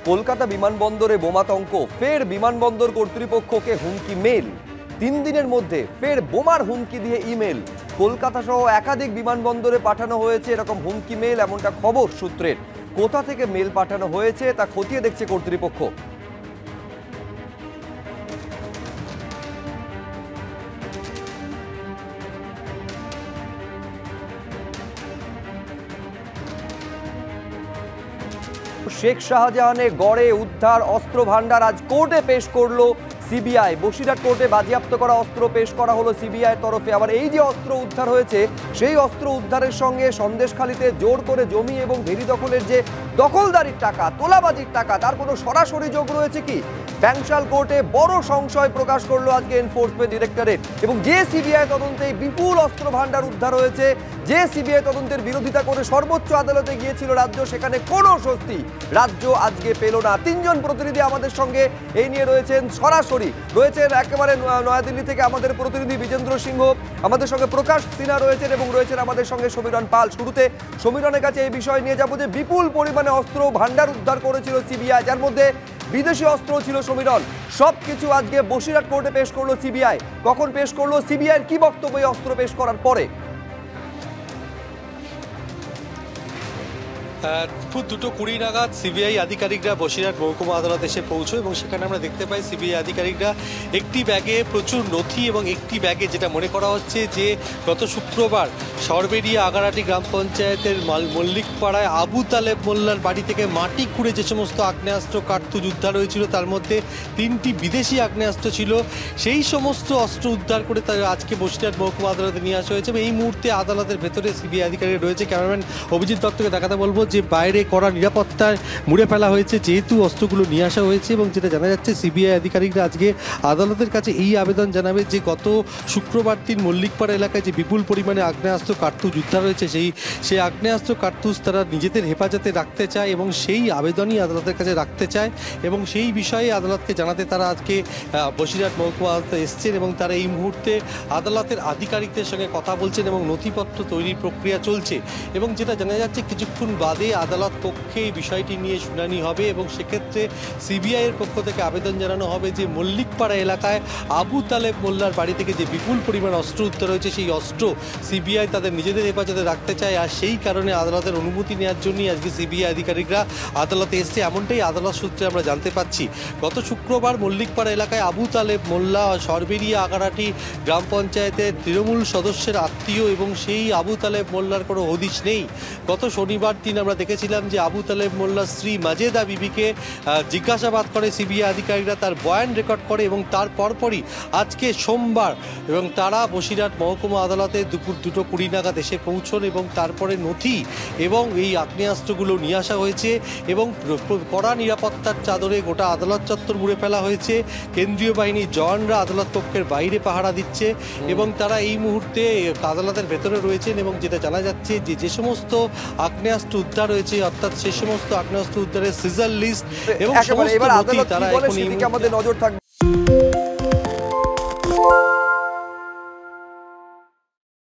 কলকাতা বিমানবন্দরে বোমাতঙ্ক, ফের বিমানবন্দর কর্তৃপক্ষকে হুমকি মেল। 3 দিনের মধ্যে ফের বোমার হুমকি দিয়ে ইমেল। কলকাতা সহ একাধিক বিমানবন্দরে পাঠানো হয়েছে এরকম হুমকি মেল, এমনটা খবর সূত্রের। কোথা থেকে মেল পাঠানো হয়েছে তা খতিয়ে দেখছে কর্তৃপক্ষ। শেখ শাহজাহানে গড়ে উদ্ধার অস্ত্র ভান্ডার আজ কোর্টে পেশ করলো সিবিআই। বসিরহাট কোর্টে বাজেয়াপ্ত করা অস্ত্র পেশ করা হলো সিবিআই তরফে। আবার এই যে অস্ত্র উদ্ধার হয়েছে, সেই অস্ত্র উদ্ধারের সঙ্গে সন্দেশখালীতে জোর করে জমি এবং ভেরি দখলের যে দখলদারির টাকা, তোলাবাজির টাকা, তার কোনো সরাসরি যোগ রয়েছে কি? ব্যাংশাল কোর্টে বড় সংশয় প্রকাশ করলো আজকে এনফোর্সমেন্ট ডিরেক্টরেট। এবং যে সিবিআই তদন্তে বিপুল অস্ত্র ভান্ডার উদ্ধার হয়েছে, যে সিবিআই তদন্তের বিরোধিতা করে সর্বোচ্চ আদালতে গিয়েছিল রাজ্য, সেখানে কোনো স্বস্তি রাজ্য আজকে পেল না। 3 জন প্রতিনিধি আমাদের সঙ্গে এই নিয়ে রয়েছেন, সরাসরি রয়েছেন একেবারে নয়াদিল্লি থেকে আমাদের প্রতিনিধি বিজেন্দ্র সিংহ, আমাদের সঙ্গে প্রকাশ সিনহা রয়েছেন এবং রয়েছেন আমাদের সঙ্গে সমীরণ পাল। শুরুতে সমীরণের কাছে এই বিষয় নিয়ে যাবো যে বিপুল পরিমাণে অস্ত্র ভান্ডার উদ্ধার করেছিল সিবিআই, যার মধ্যে বিদেশি অস্ত্র ছিল। সমীরণ, সবকিছু আজকে বসিরহাট কোর্টে পেশ করলো সিবিআই। কখন পেশ করলো? সিবিআইয়ের কি বক্তব্য এই অস্ত্র পেশ করার পরে? দুপুর 2:20 নাগাদ সিবিআই আধিকারিকরা বসিরহাট মহকুমা আদালত এসে পৌঁছয় এবং সেখানে আমরা দেখতে পাই সিবিআই আধিকারিকরা একটি ব্যাগে প্রচুর নথি এবং একটি ব্যাগে যেটা মনে করা হচ্ছে যে গত শুক্রবার সরবেরিয়া আগারাটি গ্রাম পঞ্চায়েতের মল্লিকপাড়ায় আবু তালেব মোল্লার বাড়ি থেকে মাটি খুঁড়ে যে সমস্ত আগ্নেয়াস্ত্র কার্তুজ উদ্ধার হয়েছিল, তার মধ্যে 3টি বিদেশি আগ্নেয়াস্ত্র ছিল। সেই সমস্ত অস্ত্র উদ্ধার করে তার আজকে বসিরহাট মহকুমা আদালতে নিয়ে আসা হয়েছে। এই মুহূর্তে আদালতের ভেতরে সিবিআই আধিকারিক রয়েছে। ক্যামেরাম্যান অভিজিৎ দত্তকে দেখাতে বলবো যে বাইরে করা নিরাপত্তায় মুড়ে ফেলা হয়েছে যেহেতু অস্ত্রগুলো নিয়ে আসা হয়েছে। এবং যেটা জানা যাচ্ছে সিবিআই আধিকারিকরা আজকে আদালতের কাছে এই আবেদন জানাবে যে গত শুক্রবার দিন মল্লিকপাড়া এলাকায় যে বিপুল পরিমাণে আগ্নেয়াস্ত্র কার্তুজ উদ্ধার হয়েছে, সেই আগ্নেয়াস্ত্র কার্তুজ তারা নিজেদের হেফাজতে রাখতে চায় এবং সেই আবেদনই আদালতের কাছে রাখতে চায় এবং সেই বিষয়ে আদালতকে জানাতে তারা আজকে বসিরহাট মহকুমা আদালতে এসছেন এবং তারা এই মুহূর্তে আদালতের আধিকারিকদের সঙ্গে কথা বলছেন এবং নথিপত্র তৈরির প্রক্রিয়া চলছে। এবং যেটা জানা যাচ্ছে কিছুক্ষণ বাদে আদালত কক্ষে এই বিষয়টি নিয়ে শুনানি হবে এবং সেক্ষেত্রে সিবিআইয়ের পক্ষ থেকে আবেদন জানানো হবে যে মল্লিকপাড়া এলাকায় আবু তালেব মোল্লার বাড়ি থেকে যে বিপুল পরিমাণ অস্ত্র উদ্ধার হয়েছে, সেই অস্ত্র সিবিআই তাদের নিজেদের হেফাজতে রাখতে চায়। আর সেই কারণে আদালতের অনুমতি নেওয়ার জন্যই আজকে সিবিআই আধিকারিকরা আদালতে এসছে, এমনটাই আদালত সূত্রে আমরা জানতে পাচ্ছি। গত শুক্রবার মল্লিকপাড়া এলাকায় আবু তালেব মোল্লা সরবেরিয়া আগারাটি গ্রাম পঞ্চায়েতের তৃণমূল সদস্যের আত্মীয় এবং সেই আবু তালেব মোল্লার কোনো হদিশ নেই। গত শনিবার দিন আমরা দেখেছিলাম যে আবু তালেব মোল্লার স্ত্রী মাজেদা বিবিকে জিজ্ঞাসাবাদ করে সিবিআই আধিকারিকরা, তার বয়ান রেকর্ড করে এবং তার পরপরই আজকে সোমবার এবং তারা বসিরহাট মহকুমা আদালতে দুপুর 2:20 নাগাদ এসে পৌঁছন এবং তারপরে নথি এবং এই আগ্নেয়াস্ত্রগুলো নিয়ে আসা হয়েছে এবং কড়া নিরাপত্তার চাদরে গোটা আদালত চত্বর মুড়ে ফেলা হয়েছে। কেন্দ্রীয় বাহিনীর জওয়ানরা আদালত কক্ষের বাইরে পাহারা দিচ্ছে এবং তারা এই মুহূর্তে আদালতের ভেতরে রয়েছেন। এবং যেটা জানা যাচ্ছে যে সমস্ত আগ্নেয়াস্ত্র উদ্ধার হয়েছে, অর্থাৎ সেই সমস্ত আগ্নেয়াস্ত্র উদ্ধারের সিজার লিস্ট এবং সমস্ত নথি তারা এখন আমাদের নজর থাকবে।